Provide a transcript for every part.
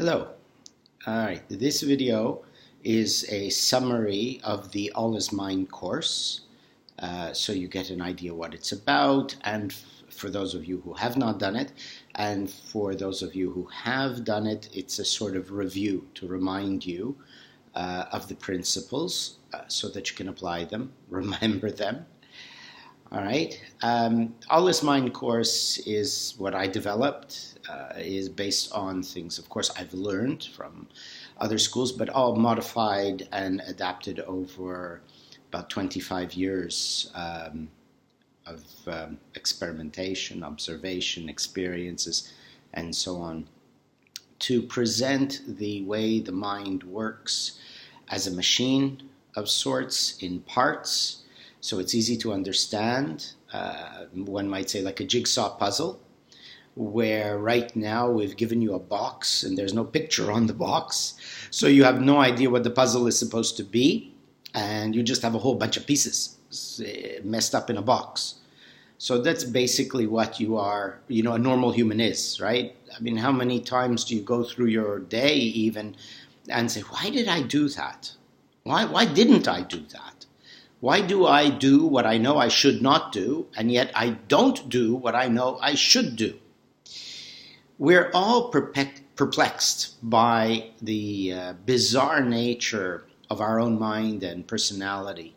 Hello. All right, this video is a summary of the All is Mind course, so you get an idea what it's about, and for those of you who have not done it, and for those of you who have done it, it's a sort of review to remind you of the principles so that you can apply them, remember them. All right. All is Mind course is what I developed, is based on things, of course, I've learned from other schools, but all modified and adapted over about 25 years of experimentation, observation, experiences, and so on, to present the way the mind works as a machine of sorts in parts. So it's easy to understand. One might say like a jigsaw puzzle, where right now we've given you a box and there's no picture on the box. So you have no idea what the puzzle is supposed to be, and you just have a whole bunch of pieces messed up in a box. So that's basically what you are, a normal human is, right? I mean, how many times do you go through your day even and say, why did I do that? Why didn't I do that? Why do I do what I know I should not do, and yet I don't do what I know I should do? We're all perplexed by the bizarre nature of our own mind and personality.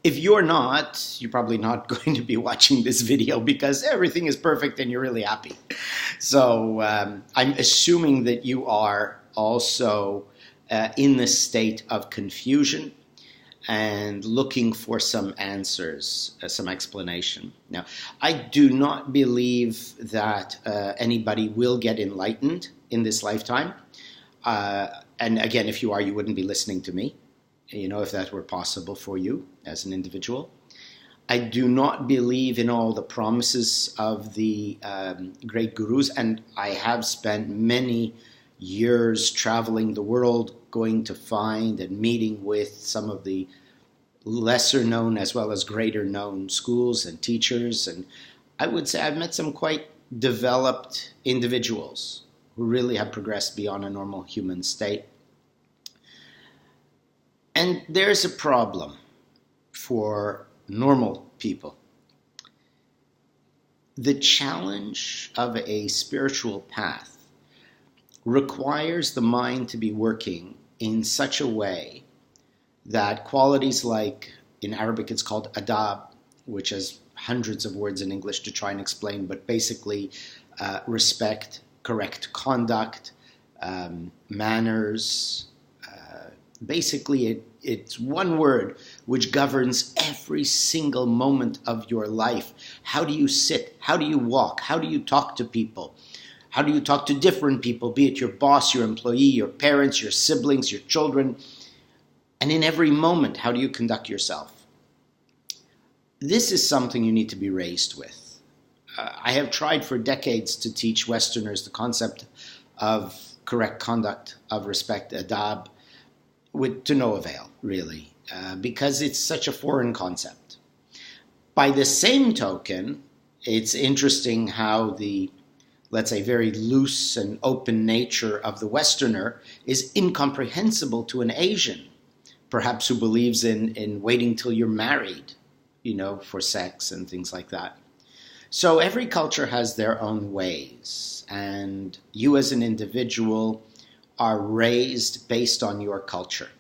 If you're not, you're probably not going to be watching this video because everything is perfect and you're really happy. So I'm assuming that you are also in the state of confusion and looking for some answers, some explanation. Now, I do not believe that anybody will get enlightened in this lifetime. And again, if you are, you wouldn't be listening to me, if that were possible for you as an individual. I do not believe in all the promises of the great gurus, and I have spent many years traveling the world, going to find and meeting with some of the lesser known as well as greater known schools and teachers. And I would say I've met some quite developed individuals who really have progressed beyond a normal human state. And there's a problem for normal people. The challenge of a spiritual path requires the mind to be working in such a way that qualities like, in Arabic it's called adab, which has hundreds of words in English to try and explain, but basically respect, correct conduct, manners. Basically it's one word which governs every single moment of your life. How do you sit? How do you walk? How do you talk to people? How do you talk to different people, be it your boss, your employee, your parents, your siblings, your children? And in every moment, how do you conduct yourself? This is something you need to be raised with. I have tried for decades to teach Westerners the concept of correct conduct, of respect, adab, to no avail, really, because it's such a foreign concept. By the same token, it's interesting how the, let's say, very loose and open nature of the Westerner is incomprehensible to an Asian, perhaps who believes in waiting till you're married, for sex and things like that. So every culture has their own ways, and you as an individual are raised based on your culture.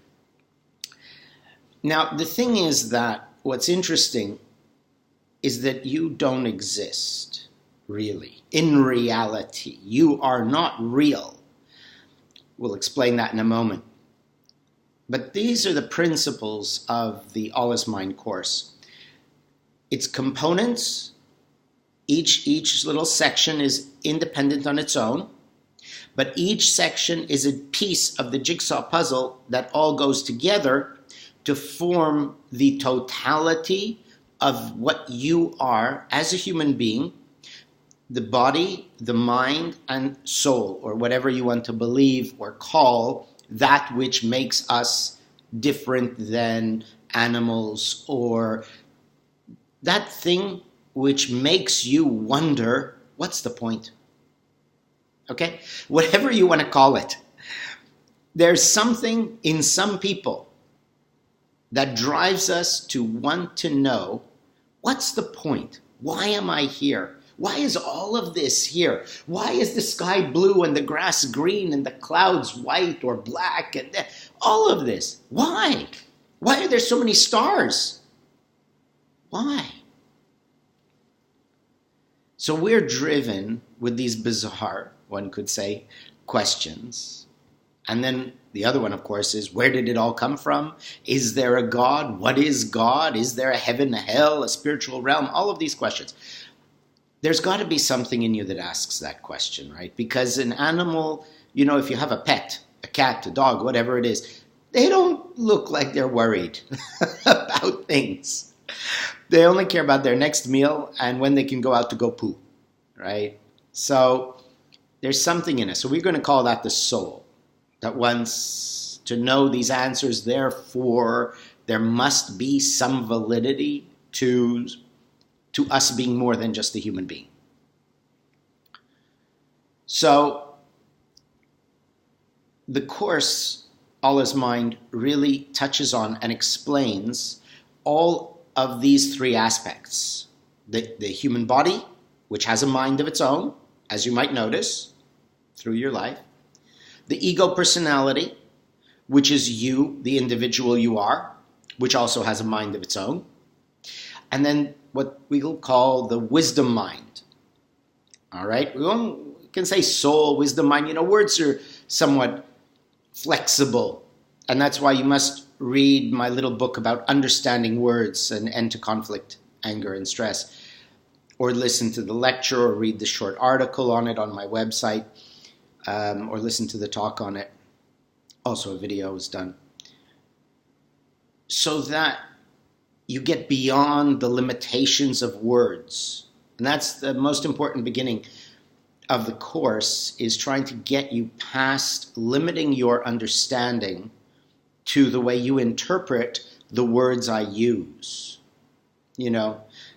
Now, the thing is that what's interesting is that you don't exist, really. In reality, you are not real. We'll explain that in a moment. But these are the principles of the All is Mind course. Its components, each little section is independent on its own, but each section is a piece of the jigsaw puzzle that all goes together to form the totality of what you are as a human being, the body, the mind, and soul, or whatever you want to believe or call that which makes us different than animals, or that thing which makes you wonder, what's the point? Okay? Whatever you want to call it. There's something in some people that drives us to want to know, what's the point? Why am I here? Why is all of this here? Why is the sky blue and the grass green and the clouds white or black and all of this? Why? Why are there so many stars? Why? So we're driven with these bizarre, one could say, questions. And then the other one, of course, is where did it all come from? Is there a God? What is God? Is there a heaven, a hell, a spiritual realm? All of these questions. There's got to be something in you that asks that question, right? Because an animal, if you have a pet, a cat, a dog, whatever it is, they don't look like they're worried about things. They only care about their next meal and when they can go out to go poo, right? So there's something in us. So we're going to call that the soul that wants to know these answers. Therefore, there must be some validity to us being more than just a human being. So the Course, Allah's Mind, really touches on and explains all of these three aspects. The human body, which has a mind of its own, as you might notice through your life. The ego personality, which is you, the individual you are, which also has a mind of its own. And then what we'll call the wisdom mind. All right? We can say soul, wisdom mind. Words are somewhat flexible. And that's why you must read my little book about understanding words and end to conflict, anger, and stress. Or listen to the lecture or read the short article on it on my website. Or listen to the talk on it. Also a video was done. So that you get beyond the limitations of words. And that's the most important beginning of the Course, is trying to get you past limiting your understanding to the way you interpret the words I use.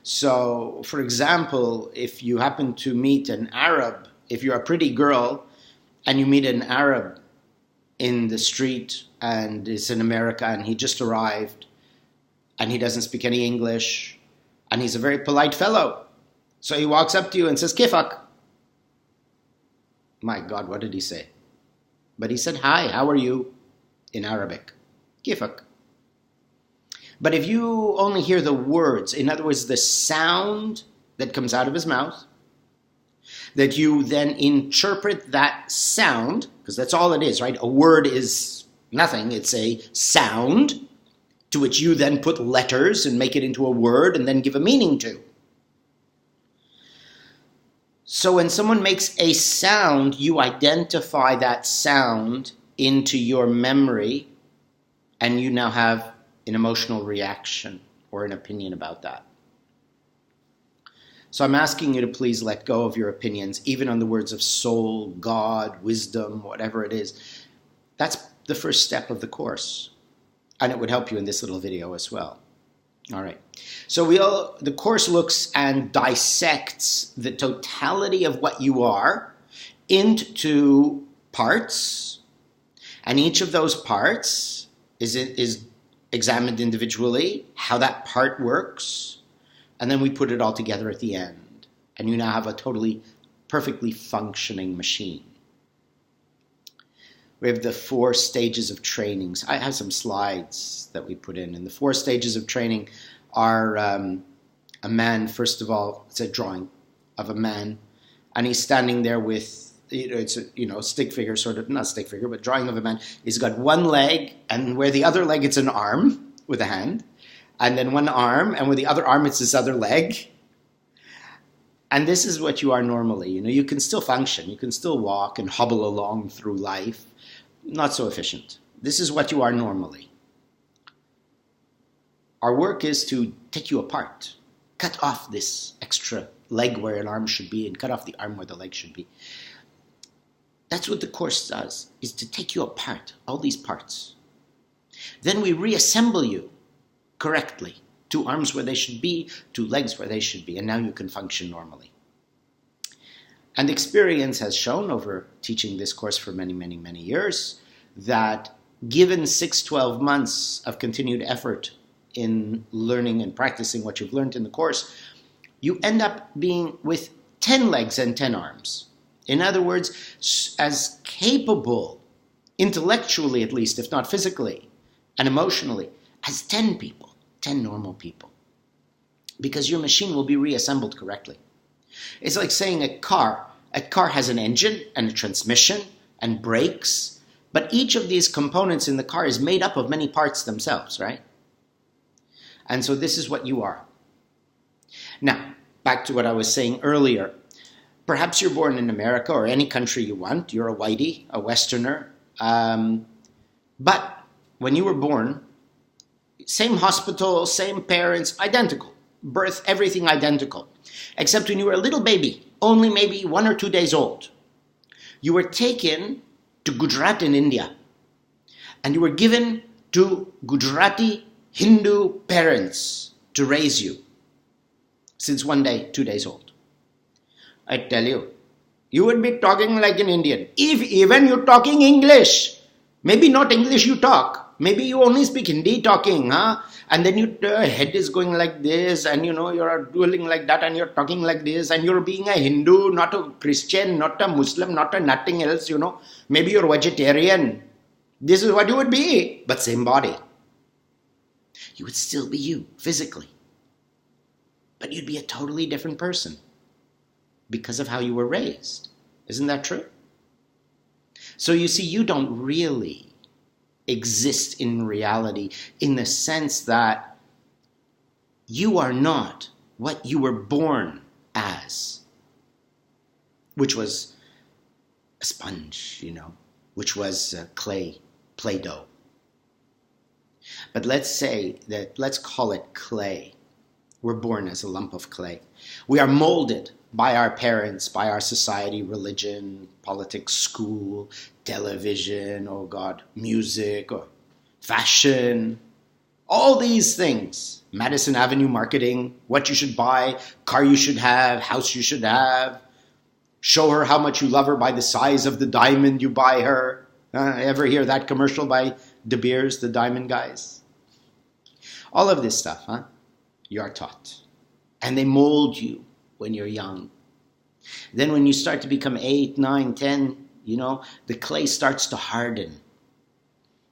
So, for example, if you happen to meet an Arab, if you're a pretty girl and you meet an Arab in the street and is in America and he just arrived, and he doesn't speak any English, and he's a very polite fellow. So he walks up to you and says, Kifak. My God, what did he say? But he said, hi, how are you? In Arabic. Kifak. But if you only hear the words, in other words, the sound that comes out of his mouth, that you then interpret that sound, because that's all it is, right? A word is nothing. It's a sound to which you then put letters and make it into a word and then give a meaning to. So when someone makes a sound, you identify that sound into your memory, and you now have an emotional reaction or an opinion about that. So I'm asking you to please let go of your opinions, even on the words of soul, God, wisdom, whatever it is. That's the first step of the Course. And it would help you in this little video as well. All right. So the Course looks and dissects the totality of what you are into parts. And each of those parts is examined individually, how that part works. And then we put it all together at the end. And you now have a perfectly functioning machine. We have the 4 stages of trainings. I have some slides that we put in. And the 4 stages of training are a man, first of all, it's a drawing of a man. And he's standing there with, it's a stick figure, sort of, not stick figure, but drawing of a man. He's got one leg, and where the other leg, it's an arm with a hand. And then one arm, and with the other arm, it's this other leg. And this is what you are normally. You can still function. You can still walk and hobble along through life. Not so efficient. This is what you are normally. Our work is to take you apart. Cut off this extra leg where an arm should be and cut off the arm where the leg should be. That's what the Course does, is to take you apart, all these parts. Then we reassemble you correctly. 2 arms where they should be, 2 legs where they should be, and now you can function normally. And experience has shown over teaching this course for many, many, many years that given 12 months of continued effort in learning and practicing what you've learned in the course, you end up being with 10 legs and 10 arms. In other words, as capable, intellectually at least, if not physically and emotionally, as 10 people, 10 normal people. Because your machine will be reassembled correctly. It's like saying a car has an engine and a transmission and brakes, but each of these components in the car is made up of many parts themselves, right? And so this is what you are. Now, back to what I was saying earlier. Perhaps you're born in America or any country you want. You're a whitey, a Westerner. But when you were born, same hospital, same parents, identical. Birth, everything identical. Except when you were a little baby, only maybe 1 or 2 days old. You were taken to Gujarat in India. And you were given to Gujarati Hindu parents to raise you. Since 1 day, 2 days old. I tell you, you would be talking like an Indian. If even you're talking English, maybe not English you talk, maybe you only speak Hindi talking, huh? And then your head is going like this, and you're doing like that, and you're talking like this, and you're being a Hindu, not a Christian, not a Muslim, not a nothing else, Maybe you're vegetarian. This is what you would be, but same body. You would still be you, physically. But you'd be a totally different person. Because of how you were raised. Isn't that true? So you see, you don't really exist in reality in the sense that you are not what you were born as, which was a sponge, which was clay, Play-Doh. But let's call it clay. We're born as a lump of clay. We are molded by our parents, by our society, religion, politics, school, television, music, or fashion, all these things. Madison Avenue marketing, what you should buy, car you should have, house you should have. Show her how much you love her by the size of the diamond you buy her. Ever hear that commercial by De Beers, the diamond guys? All of this stuff, you are taught. And they mold you when you're young. Then when you start to become 8, 9, 10, the clay starts to harden.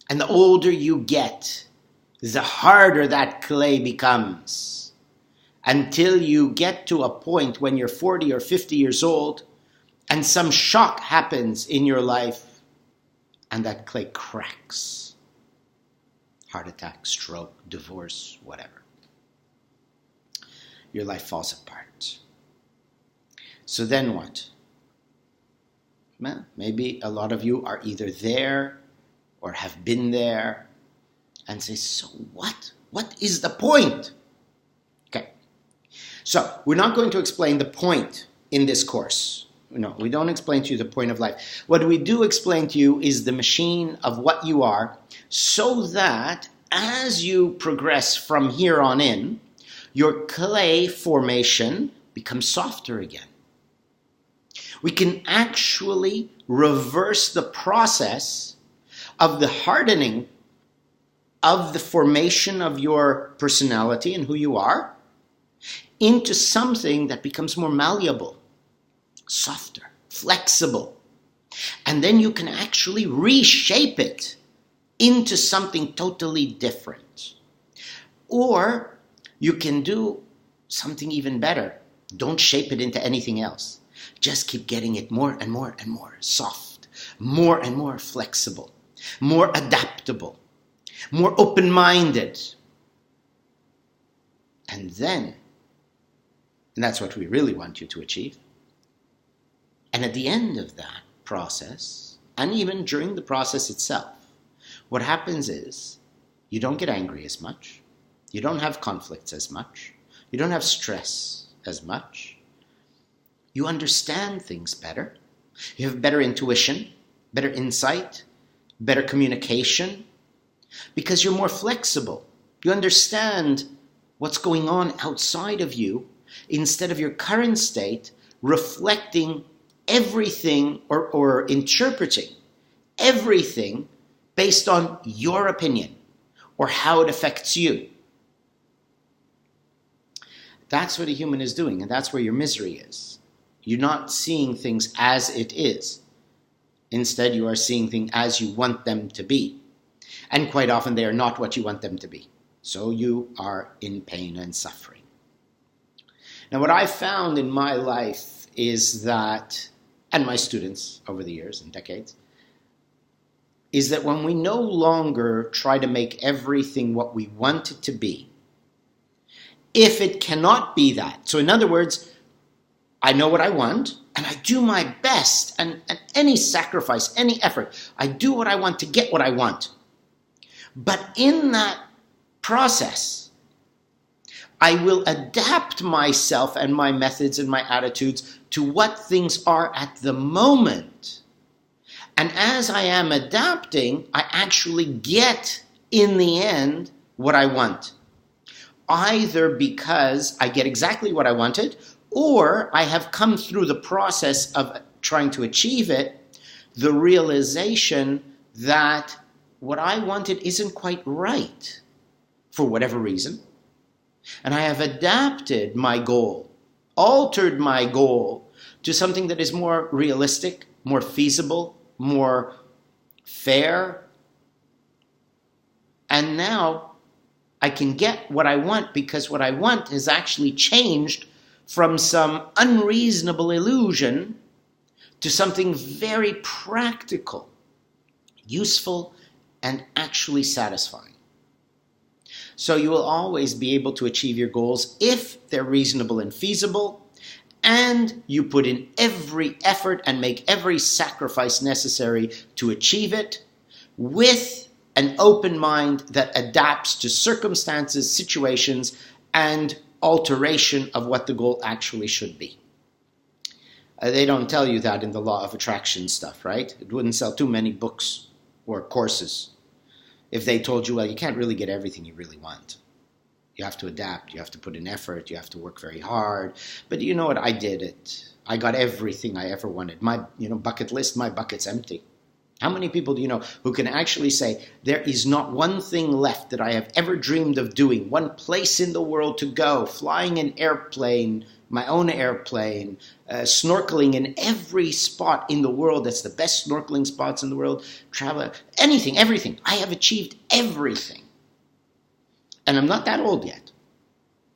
And the older you get, the harder that clay becomes. Until you get to a point when you're 40 or 50 years old, and some shock happens in your life, and that clay cracks. Heart attack, stroke, divorce, whatever. Your life falls apart. So then what? Well, maybe a lot of you are either there or have been there and say, so what? What is the point? Okay. So we're not going to explain the point in this course. No, we don't explain to you the point of life. What we do explain to you is the machine of what you are, so that as you progress from here on in, your clay formation becomes softer again. We can actually reverse the process of the hardening of the formation of your personality and who you are into something that becomes more malleable, softer, flexible. And then you can actually reshape it into something totally different. Or you can do something even better. Don't shape it into anything else. Just keep getting it more and more and more soft, more and more flexible, more adaptable, more open-minded. And that's what we really want you to achieve. And at the end of that process, and even during the process itself, what happens is you don't get angry as much, you don't have conflicts as much, you don't have stress as much, you understand things better, you have better intuition, better insight, better communication, because you're more flexible. You understand what's going on outside of you instead of your current state reflecting everything or interpreting everything based on your opinion or how it affects you. That's what a human is doing, and that's where your misery is. You're not seeing things as it is. Instead, you are seeing things as you want them to be. And quite often, they are not what you want them to be. So you are in pain and suffering. Now, what I found in my life is that, and my students over the years and decades, is that when we no longer try to make everything what we want it to be, if it cannot be that, so in other words, I know what I want, and I do my best, and any sacrifice, any effort, I do what I want to get what I want. But in that process, I will adapt myself and my methods and my attitudes to what things are at the moment. And as I am adapting, I actually get, in the end, what I want. Either because I get exactly what I wanted, or I have come through the process of trying to achieve it, the realization that what I wanted isn't quite right for whatever reason. And I have adapted my goal, altered my goal to something that is more realistic, more feasible, more fair. And now I can get what I want because what I want has actually changed from some unreasonable illusion to something very practical, useful, and actually satisfying. So you will always be able to achieve your goals if they're reasonable and feasible, and you put in every effort and make every sacrifice necessary to achieve it with an open mind that adapts to circumstances, situations, and alteration of what the goal actually should be. They don't tell you that in the law of attraction stuff, right? It wouldn't sell too many books or courses if they told you, well, you can't really get everything you really want. You have to adapt, you have to put in effort, you have to work very hard. But you know what? I did it. I got everything I ever wanted. My bucket list, my bucket's empty. How many people do you know who can actually say, there is not one thing left that I have ever dreamed of doing, one place in the world to go, flying an airplane, my own airplane, snorkeling in every spot in the world that's the best snorkeling spots in the world, travel, anything, everything. I have achieved everything. And I'm not that old yet,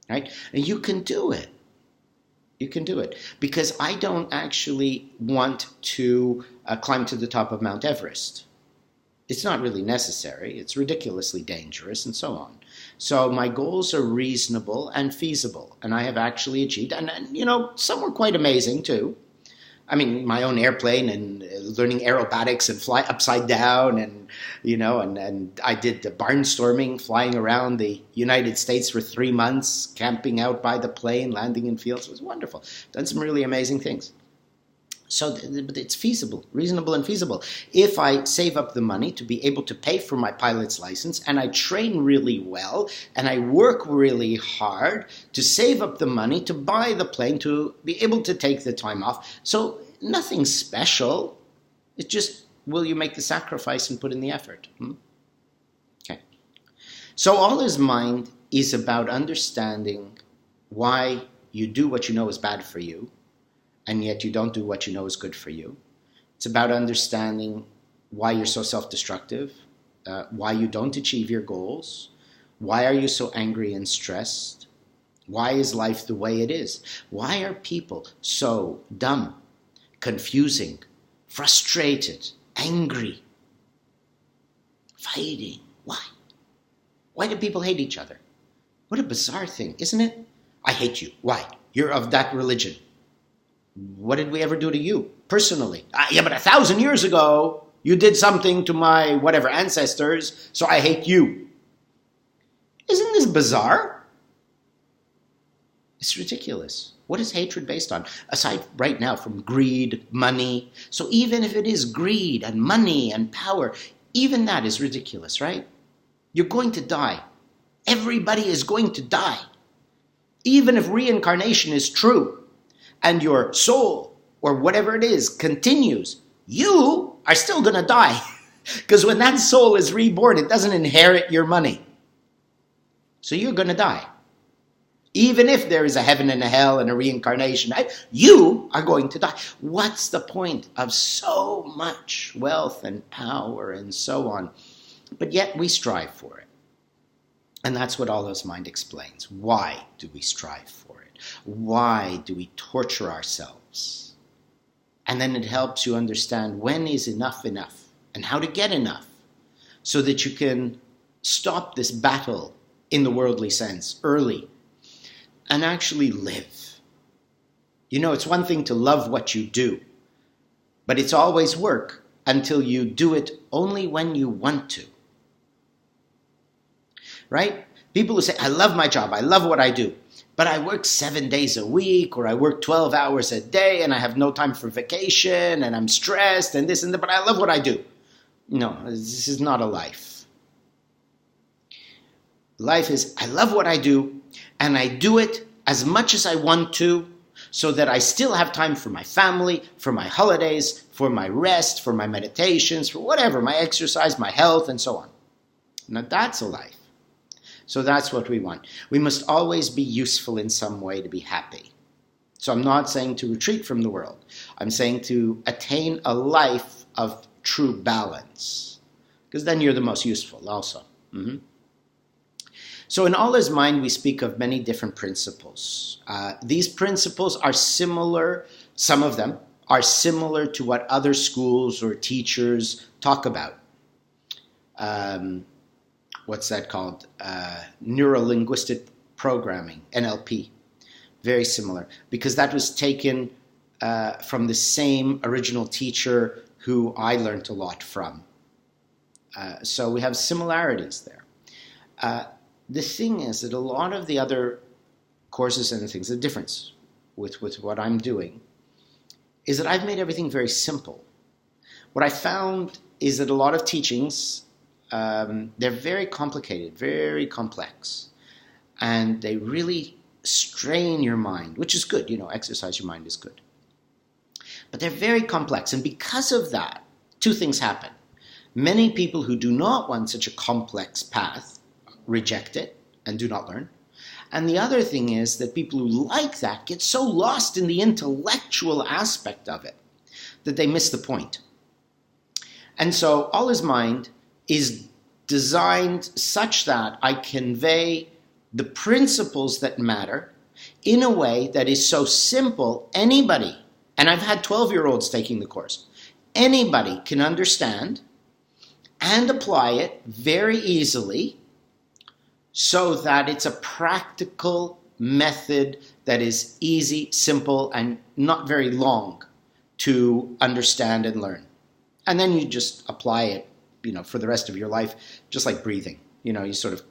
right? And you can do it. You can do it. Because I don't actually want to climb to the top of Mount Everest. It's not really necessary. It's ridiculously dangerous and so on. So my goals are reasonable and feasible. And I have actually achieved, and some were quite amazing too. I mean, my own airplane and learning aerobatics and fly upside down and I did the barnstorming, flying around the United States for 3 months, camping out by the plane, landing in fields. It was wonderful. Done some really amazing things. So but it's feasible, reasonable and feasible. If I save up the money to be able to pay for my pilot's license and I train really well and I work really hard to save up the money to buy the plane, to be able to take the time off. So nothing special. It's just, will you make the sacrifice and put in the effort? Okay. So all his mind is about understanding why you do what you know is bad for you, and yet you don't do what you know is good for you. It's about understanding why you're so self-destructive, why you don't achieve your goals, why are you so angry and stressed, why is life the way it is, why are people so dumb, confusing, frustrated, angry, fighting. Why? Why do people hate each other? What a bizarre thing, isn't it? I hate you. Why? You're of that religion. What did we ever do to you, personally? Yeah, but 1,000 years ago, you did something to my whatever ancestors, so I hate you. Isn't this bizarre? It's ridiculous. What is hatred based on? Aside right now from greed, money. So even if it is greed and money and power, even that is ridiculous, right? You're going to die. Everybody is going to die. Even if reincarnation is true, and your soul or whatever it is continues, you are still going to die. Because when that soul is reborn, it doesn't inherit your money. So you're going to die. Even if there is a heaven and a hell and a reincarnation, you are going to die. What's the point of so much wealth and power and so on? But yet we strive for it. And that's what Allah's mind explains. Why do we strive for it? Why do we torture ourselves? And then it helps you understand when is enough and how to get enough so that you can stop this battle in the worldly sense early and actually live. You know, it's one thing to love what you do, but it's always work until you do it only when you want to. Right? People who say, I love my job, I love what I do, but I work 7 days a week, or I work 12 hours a day, and I have no time for vacation, and I'm stressed, and this and that, but I love what I do. No, this is not a life. Life is, I love what I do, and I do it as much as I want to, so that I still have time for my family, for my holidays, for my rest, for my meditations, for whatever, my exercise, my health, and so on. Now that's a life. So that's what we want. We must always be useful in some way to be happy. So I'm not saying to retreat from the world. I'm saying to attain a life of true balance. Because then you're the most useful also. Mm-hmm. So in Allah's mind, we speak of many different principles. These principles are similar, some of them are similar to what other schools or teachers talk about. What's that called? Neuro-linguistic programming, NLP. Very similar. Because that was taken from the same original teacher who I learned a lot from. So we have similarities there. The thing is that a lot of the other courses and things, the difference with what I'm doing is that I've made everything very simple. What I found is that a lot of teachings, they're very complicated, very complex, and they really strain your mind, which is good, exercise your mind is good. But they're very complex, and because of that, two things happen. Many people who do not want such a complex path reject it and do not learn. And the other thing is that people who like that get so lost in the intellectual aspect of it that they miss the point. And so Allah's mind is designed such that I convey the principles that matter in a way that is so simple, anybody, and I've had 12-year-olds taking the course, anybody can understand and apply it very easily so that it's a practical method that is easy, simple, and not very long to understand and learn. And then you just apply it, for the rest of your life, just like breathing. You sort of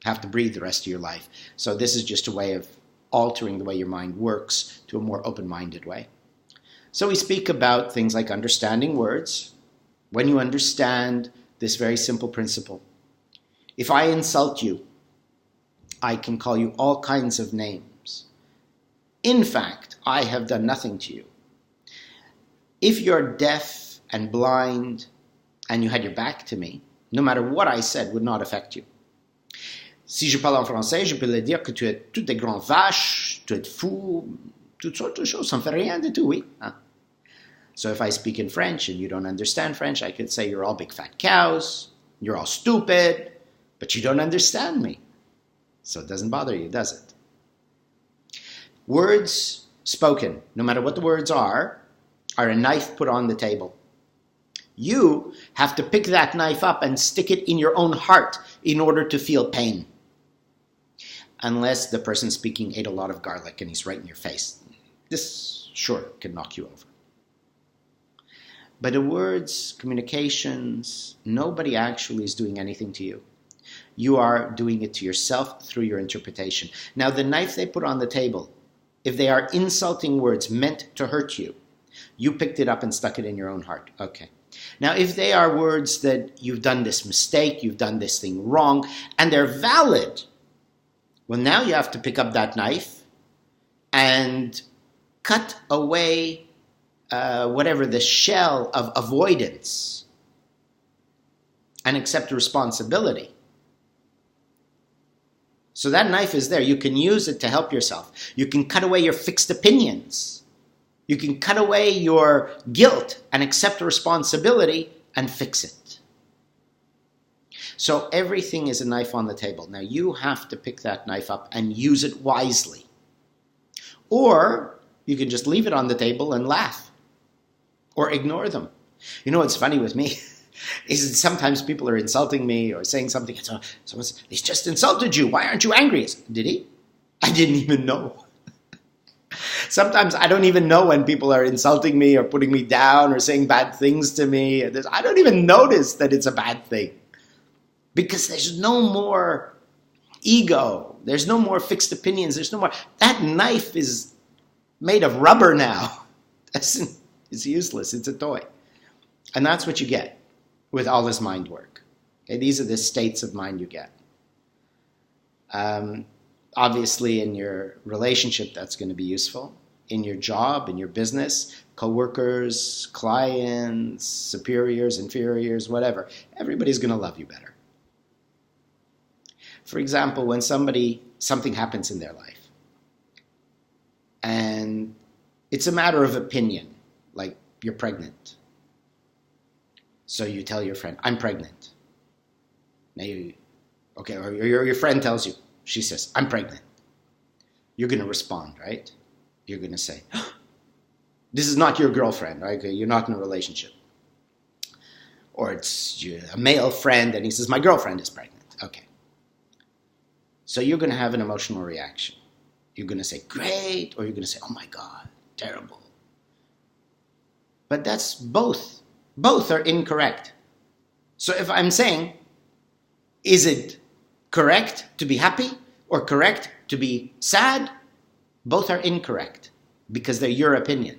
have to breathe the rest of your life. So this is just a way of altering the way your mind works to a more open-minded way. So we speak about things like understanding words. When you understand this very simple principle, if I insult you, I can call you all kinds of names. In fact, I have done nothing to you. If you're deaf and blind and you had your back to me, no matter what I said would not affect you. Si je parle en français, je peux le dire que tu es toutes des grandes vaches, tu es fou, toutes sortes de choses, ça ne fait rien du tout, oui. So if I speak in French and you don't understand French, I could say you're all big fat cows, you're all stupid, but you don't understand me. So it doesn't bother you, does it? Words spoken, no matter what the words are a knife put on the table. You have to pick that knife up and stick it in your own heart in order to feel pain. Unless the person speaking ate a lot of garlic and he's right in your face. This, sure, can knock you over. But the words, communications, nobody actually is doing anything to you. You are doing it to yourself through your interpretation. Now, the knife they put on the table, if they are insulting words meant to hurt you, you picked it up and stuck it in your own heart. Okay. Now, if they are words that you've done this mistake, you've done this thing wrong, and they're valid, well, now you have to pick up that knife and cut away whatever, the shell of avoidance and accept responsibility. So that knife is there. You can use it to help yourself. You can cut away your fixed opinions. You can cut away your guilt and accept responsibility and fix it. So everything is a knife on the table. Now you have to pick that knife up and use it wisely. Or you can just leave it on the table and laugh or ignore them. You know what's funny with me is that sometimes people are insulting me or saying something. So someone says, he's just insulted you. Why aren't you angry? Did he? I didn't even know. Sometimes I don't even know when people are insulting me or putting me down or saying bad things to me. I don't even notice that it's a bad thing. Because there's no more ego. There's no more fixed opinions. There's no more. That knife is made of rubber now. It's useless. It's a toy. And that's what you get with all this mind work. Okay, these are the states of mind you get. Obviously, in your relationship, that's going to be useful. In your job, in your business, co-workers, clients, superiors, inferiors, whatever. Everybody's going to love you better. For example, when something happens in their life, and it's a matter of opinion, like you're pregnant. So you tell your friend, I'm pregnant. Now or your friend tells you, she says, I'm pregnant. You're going to respond, right? You're going to say, this is not your girlfriend, right? Okay, you're not in a relationship. Or it's a male friend and he says, my girlfriend is pregnant. Okay. So you're going to have an emotional reaction. You're going to say, great, or you're going to say, oh my God, terrible. But that's both. Both are incorrect. So if I'm saying, is it correct to be happy or correct to be sad? Both are incorrect because they're your opinion.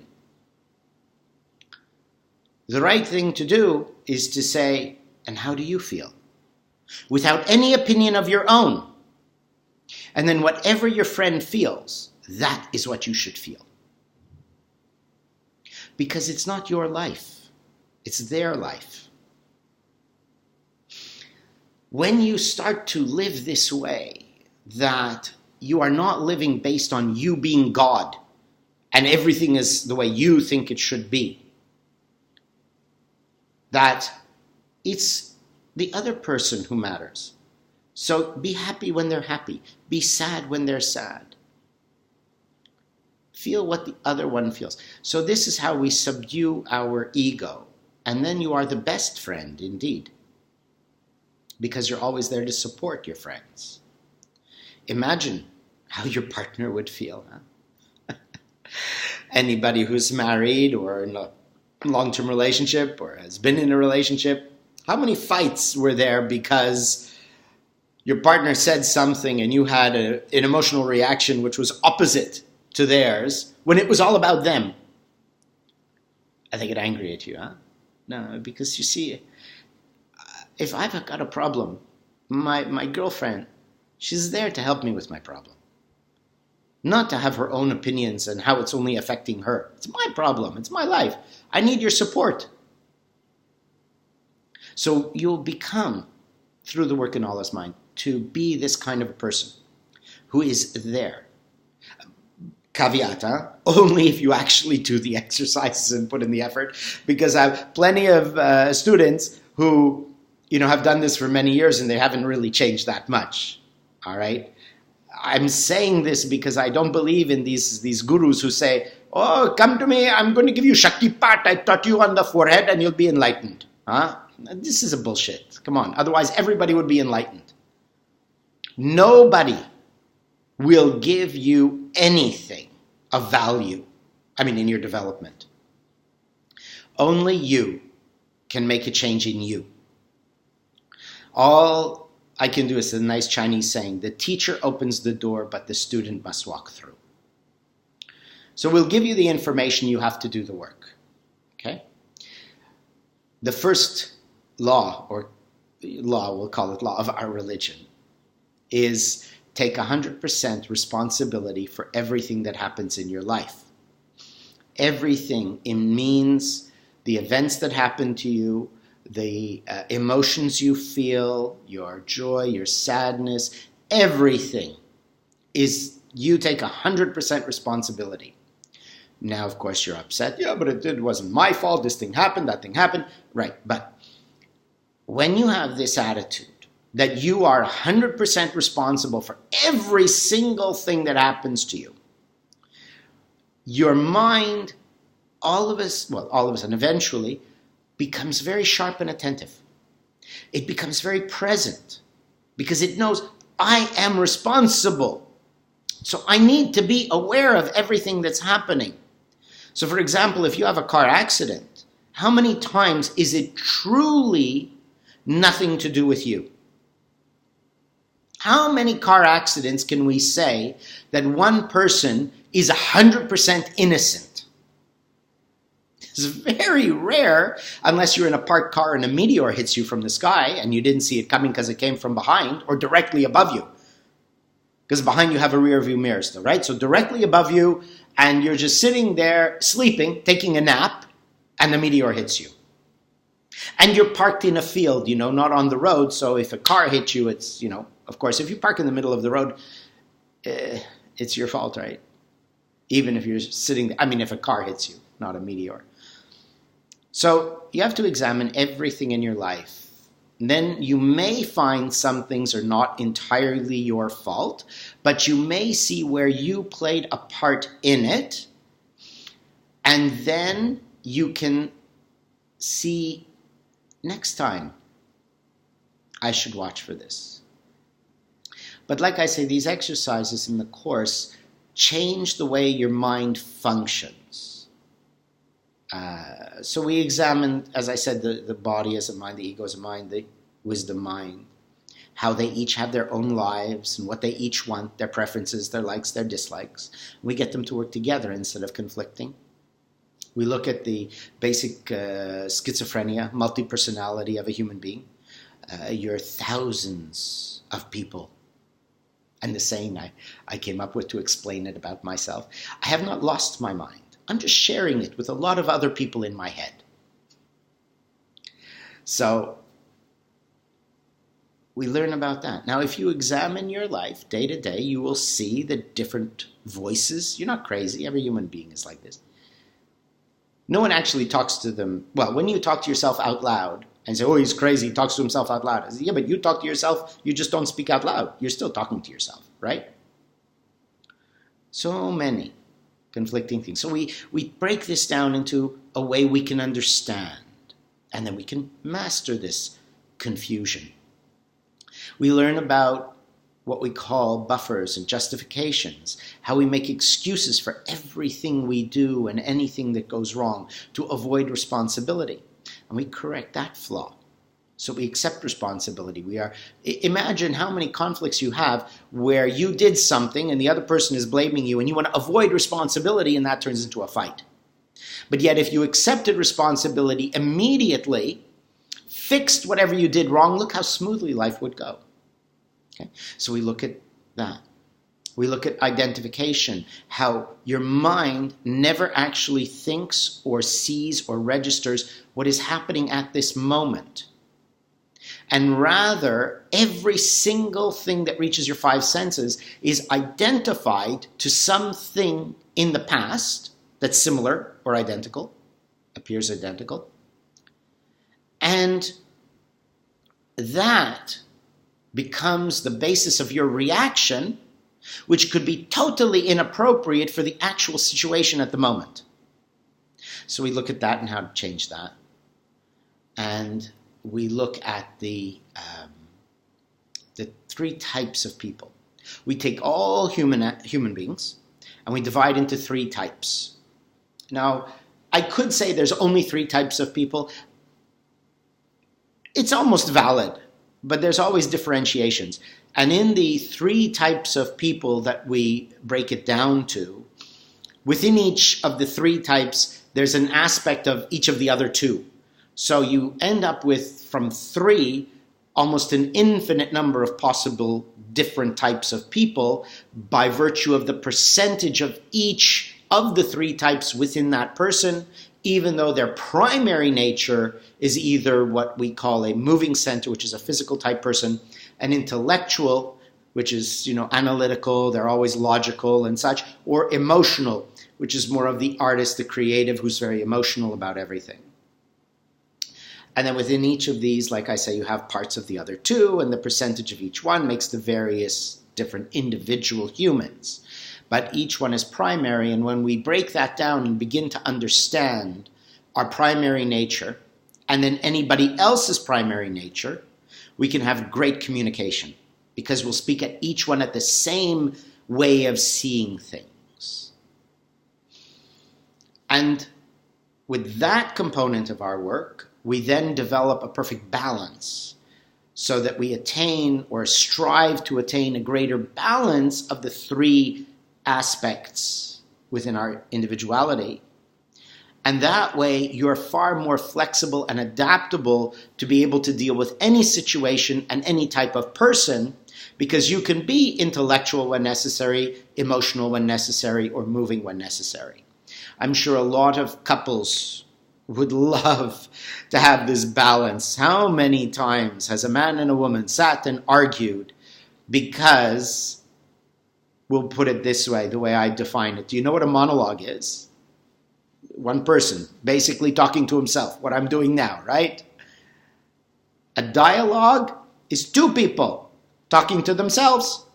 The right thing to do is to say, and how do you feel? Without any opinion of your own. And then whatever your friend feels, that is what you should feel. Because it's not your life. It's their life. When you start to live this way, that you are not living based on you being God and everything is the way you think it should be, that it's the other person who matters. So be happy when they're happy. Be sad when they're sad. Feel what the other one feels. So this is how we subdue our ego. And then you are the best friend indeed. Because you're always there to support your friends. Imagine how your partner would feel. Huh? Anybody who's married or in a long-term relationship or has been in a relationship, how many fights were there because your partner said something and you had an emotional reaction which was opposite to theirs when it was all about them? I think it angry at you, huh? No, because you see, if I've got a problem, my girlfriend, she's there to help me with my problem. Not to have her own opinions and how it's only affecting her. It's my problem. It's my life. I need your support. So you'll become, through the work in all this mind, to be this kind of a person who is there. Caveat, huh? Only if you actually do the exercises and put in the effort, because I have plenty of students who, have done this for many years and they haven't really changed that much. All right? I'm saying this because I don't believe in these gurus who say, oh, come to me, I'm going to give you Shaktipat, I taught you on the forehead and you'll be enlightened. Huh? This is a bullshit. Come on. Otherwise, everybody would be enlightened. Nobody will give you anything of value, in your development. Only you can make a change in you. All I can do is a nice Chinese saying, the teacher opens the door, but the student must walk through. So we'll give you the information, you have to do the work. Okay? The first law, we'll call it law of our religion, is take 100% responsibility for everything that happens in your life. Everything. It means the events that happen to you, the emotions you feel, your joy, your sadness, everything is, you take 100% responsibility. Now, of course, you're upset. Yeah, but it wasn't my fault. This thing happened, that thing happened. Right, but when you have this attitude that you are 100% responsible for every single thing that happens to you, your mind, all of us, and eventually, becomes very sharp and attentive. It becomes very present because it knows, I am responsible. So I need to be aware of everything that's happening. So for example, if you have a car accident, how many times is it truly nothing to do with you? How many car accidents can we say that one person is 100% innocent? It's very rare, unless you're in a parked car and a meteor hits you from the sky and you didn't see it coming because it came from behind or directly above you. Because behind you have a rear view mirror still, right? So directly above you, and you're just sitting there sleeping, taking a nap, and the meteor hits you. And you're parked in a field, not on the road. So if a car hits you, it's, of course, if you park in the middle of the road, it's your fault, right? Even if you're sitting there, if a car hits you, not a meteor. So you have to examine everything in your life. Then you may find some things are not entirely your fault, but you may see where you played a part in it, and then you can see, next time, I should watch for this. But like I say, these exercises in the course change the way your mind functions. So we examined, as I said, the body as a mind, the ego as a mind, the wisdom mind, how they each have their own lives and what they each want, their preferences, their likes, their dislikes. We get them to work together instead of conflicting. We look at the basic schizophrenia, multi-personality of a human being. You're thousands of people. And the saying I came up with to explain it about myself, I have not lost my mind. I'm just sharing it with a lot of other people in my head. So we learn about that. Now, if you examine your life day to day, you will see the different voices. You're not crazy. Every human being is like this. No one actually talks to them. Well, when you talk to yourself out loud and say, oh, he's crazy, he talks to himself out loud. I say, yeah, but you talk to yourself, you just don't speak out loud. You're still talking to yourself, right? So many conflicting things. So we break this down into a way we can understand, and then we can master this confusion. We learn about what we call buffers and justifications, how we make excuses for everything we do and anything that goes wrong to avoid responsibility. And we correct that flaw. So we accept responsibility. Imagine how many conflicts you have where you did something and the other person is blaming you and you want to avoid responsibility, and that turns into a fight. But yet if you accepted responsibility immediately, fixed whatever you did wrong, look how smoothly life would go. Okay? So we look at that. We look at identification, how your mind never actually thinks or sees or registers what is happening at this moment. And rather, every single thing that reaches your five senses is identified to something in the past that's similar or identical, appears identical. And that becomes the basis of your reaction, which could be totally inappropriate for the actual situation at the moment. So we look at that and how to change that. And we look at the three types of people. We take all human beings and we divide into three types. Now, I could say there's only three types of people. It's almost valid, but there's always differentiations. And in the three types of people that we break it down to, within each of the three types, there's an aspect of each of the other two. So you end up with, from three, almost an infinite number of possible different types of people by virtue of the percentage of each of the three types within that person, even though their primary nature is either what we call a moving center, which is a physical type person, an intellectual, which is, analytical, they're always logical and such, or emotional, which is more of the artist, the creative, who's very emotional about everything. And then within each of these, like I say, you have parts of the other two, and the percentage of each one makes the various different individual humans. But each one is primary, and when we break that down and begin to understand our primary nature, and then anybody else's primary nature, we can have great communication, because we'll speak at each one at the same way of seeing things. And with that component of our work, we then develop a perfect balance so that we attain or strive to attain a greater balance of the three aspects within our individuality. And that way, you're far more flexible and adaptable to be able to deal with any situation and any type of person, because you can be intellectual when necessary, emotional when necessary, or moving when necessary. I'm sure a lot of couples would love to have this balance. How many times has a man and a woman sat and argued because, we'll put it this way, the way I define it. Do you know what a monologue is? One person basically talking to himself, what I'm doing now, right? A dialogue is two people talking to themselves.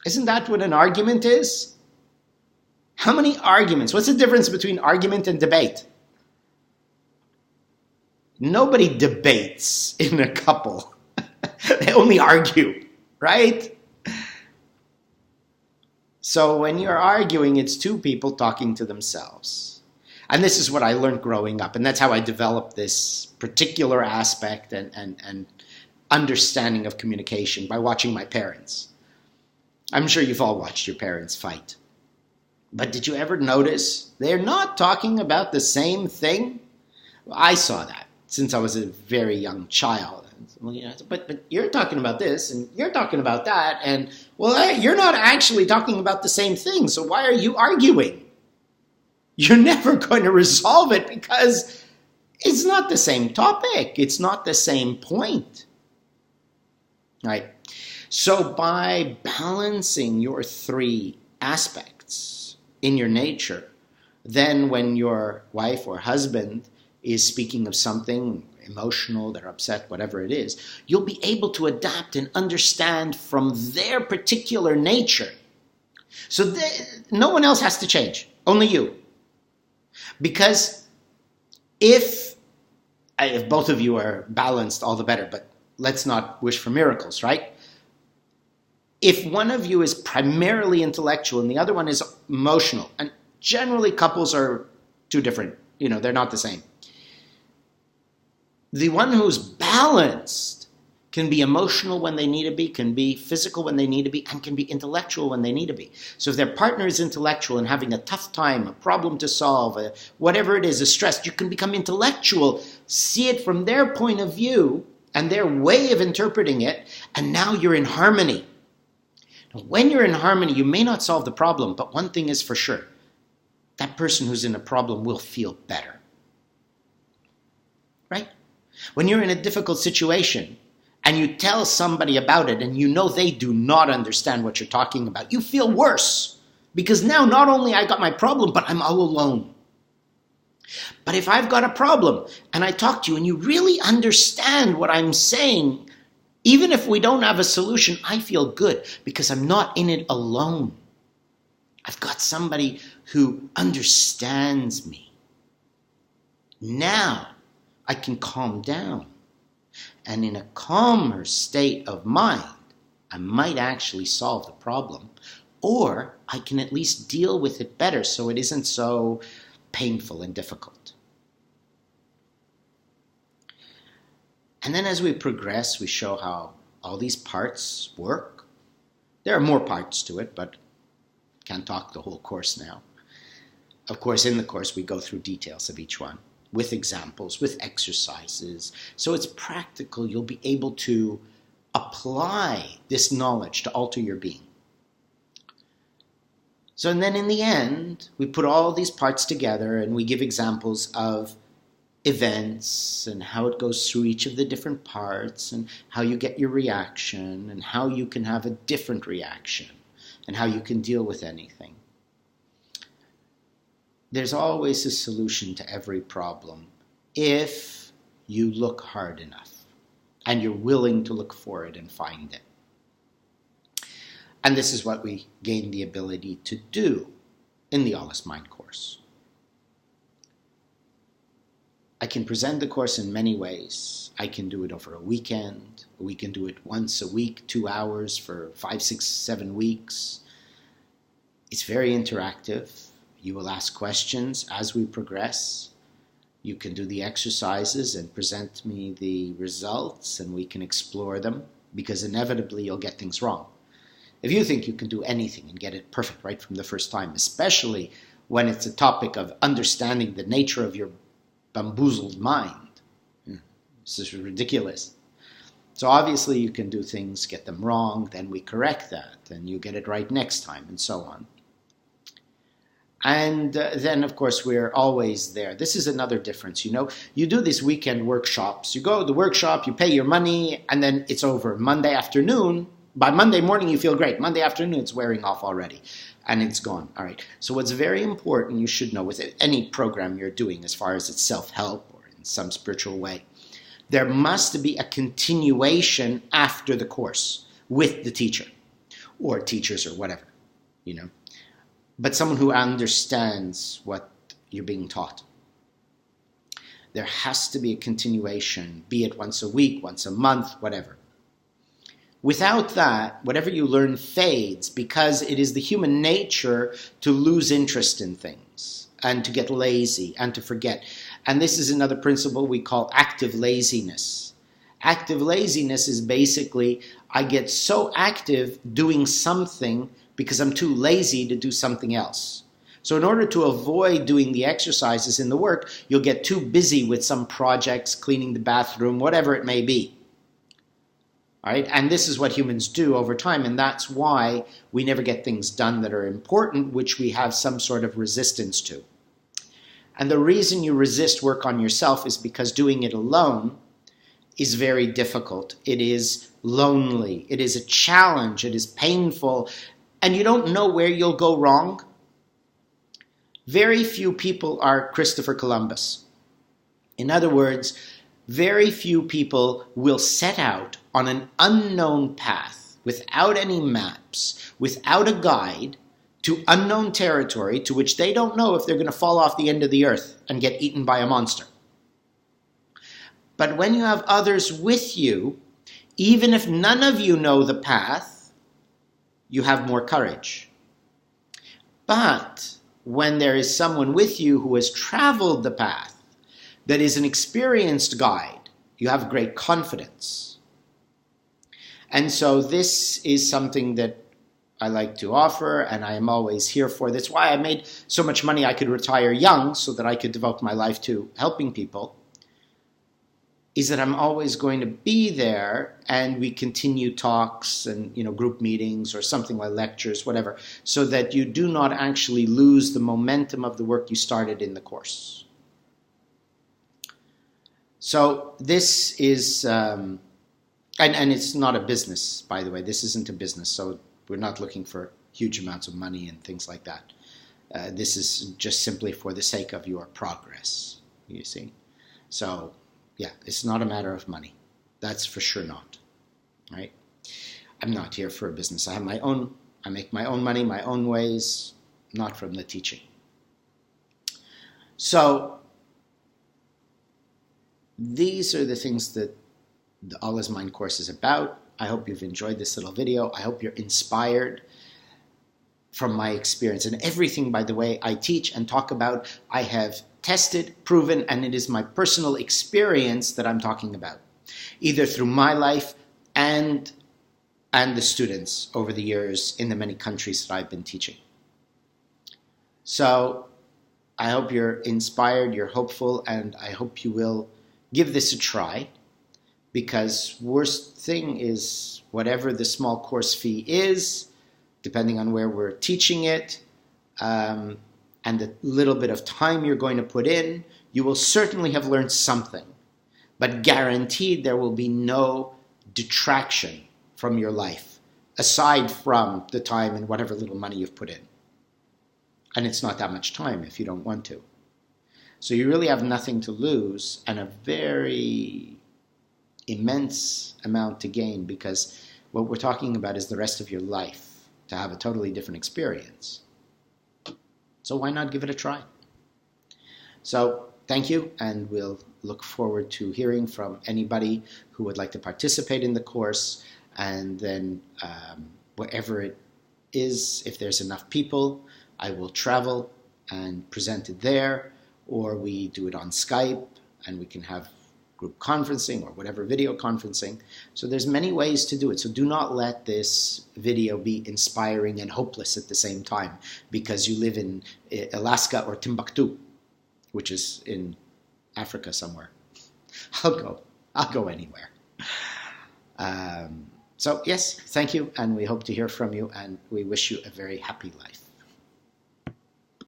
Isn't that what an argument is? How many arguments? What's the difference between argument and debate? Nobody debates in a couple. They only argue, right? So when you're arguing, it's two people talking to themselves. And this is what I learned growing up. And that's how I developed this particular aspect and understanding of communication, by watching my parents. I'm sure you've all watched your parents fight. But did you ever notice they're not talking about the same thing? I saw that since I was a very young child. But you're talking about this, and you're talking about that, and, well, you're not actually talking about the same thing, so why are you arguing? You're never going to resolve it, because it's not the same topic. It's not the same point. Right? So by balancing your three aspects in your nature, then when your wife or husband is speaking of something emotional, they're upset, whatever it is, you'll be able to adapt and understand from their particular nature. So no one else has to change, only you. Because if both of you are balanced, all the better, but let's not wish for miracles, right? If one of you is primarily intellectual and the other one is emotional, and generally couples are two different, they're not the same. The one who's balanced can be emotional when they need to be, can be physical when they need to be, and can be intellectual when they need to be. So if their partner is intellectual and having a tough time, a problem to solve, whatever it is, a stress, you can become intellectual, see it from their point of view and their way of interpreting it, and now you're in harmony. Now, when you're in harmony, you may not solve the problem, but one thing is for sure, that person who's in a problem will feel better. Right? When you're in a difficult situation and you tell somebody about it and you know they do not understand what you're talking about, you feel worse, because now not only I got my problem, but I'm all alone. But if I've got a problem and I talk to you and you really understand what I'm saying, even if we don't have a solution, I feel good because I'm not in it alone. I've got somebody who understands me. Now I can calm down. And in a calmer state of mind, I might actually solve the problem, or I can at least deal with it better so it isn't so painful and difficult. And then as we progress, we show how all these parts work. There are more parts to it, but can't talk the whole course now. Of course, in the course, we go through details of each one, with examples, with exercises. So it's practical. You'll be able to apply this knowledge to alter your being. So, and then in the end, we put all these parts together and we give examples of events and how it goes through each of the different parts and how you get your reaction and how you can have a different reaction and how you can deal with anything. There's always a solution to every problem if you look hard enough and you're willing to look for it and find it. And this is what we gain the ability to do in the All is Mind course. I can present the course in many ways. I can do it over a weekend. We can do it once a week, 2 hours for 5, 6, 7 weeks. It's very interactive. You will ask questions as we progress. You can do the exercises and present me the results and we can explore them, because inevitably you'll get things wrong. If you think you can do anything and get it perfect right from the first time, especially when it's a topic of understanding the nature of your bamboozled mind, this is ridiculous. So obviously you can do things, get them wrong, then we correct that, and you get it right next time, and so on. And then, of course, we're always there. This is another difference. You do these weekend workshops. You go to the workshop, you pay your money, and then it's over. Monday afternoon, by Monday morning, you feel great. Monday afternoon, it's wearing off already, and it's gone. All right. So what's very important, you should know with any program you're doing, as far as it's self-help or in some spiritual way, there must be a continuation after the course with the teacher or teachers or whatever, but someone who understands what you're being taught. There has to be a continuation, be it once a week, once a month, whatever. Without that, whatever you learn fades, because it is the human nature to lose interest in things and to get lazy and to forget. And this is another principle we call active laziness. Active laziness is basically, I get so active doing something because I'm too lazy to do something else. So in order to avoid doing the exercises in the work, you'll get too busy with some projects, cleaning the bathroom, whatever it may be. All right? And this is what humans do over time, and that's why we never get things done that are important, which we have some sort of resistance to. And the reason you resist work on yourself is because doing it alone is very difficult. It is lonely. It is a challenge. It is painful. And you don't know where you'll go wrong. Very few people are Christopher Columbus. In other words, very few people will set out on an unknown path without any maps, without a guide, to unknown territory to which they don't know if they're going to fall off the end of the earth and get eaten by a monster. But when you have others with you, even if none of you know the path, you have more courage. But when there is someone with you who has traveled the path, that is an experienced guide, you have great confidence. And so this is something that I like to offer, and I am always here for. That's why I made so much money I could retire young, so that I could devote my life to helping people, is that I'm always going to be there, and we continue talks and group meetings or something like lectures, whatever, so that you do not actually lose the momentum of the work you started in the course. So this is, and it's not a business, by the way. This isn't a business, so we're not looking for huge amounts of money and things like that. This is just simply for the sake of your progress, you see. So yeah, it's not a matter of money. That's for sure not, right? I'm not here for a business. I make my own money, my own ways, not from the teaching. So these are the things that the All is Mind course is about. I hope you've enjoyed this little video. I hope you're inspired from my experience. And everything, by the way, I teach and talk about, I have tested, proven, and it is my personal experience that I'm talking about, either through my life and the students over the years in the many countries that I've been teaching. So I hope you're inspired, you're hopeful, and I hope you will give this a try, because worst thing is whatever the small course fee is, depending on where we're teaching it, and the little bit of time you're going to put in, you will certainly have learned something. But guaranteed there will be no detraction from your life, aside from the time and whatever little money you've put in. And it's not that much time if you don't want to. So you really have nothing to lose and a very immense amount to gain, because what we're talking about is the rest of your life, to have a totally different experience. So why not give it a try? So thank you, and we'll look forward to hearing from anybody who would like to participate in the course. And then wherever it is, if there's enough people, I will travel and present it there, or we do it on Skype and we can have group conferencing or whatever, video conferencing. So there's many ways to do it. So do not let this video be inspiring and hopeless at the same time because you live in Alaska or Timbuktu, which is in Africa somewhere. I'll go anywhere. So yes, thank you, and we hope to hear from you, and we wish you a very happy life.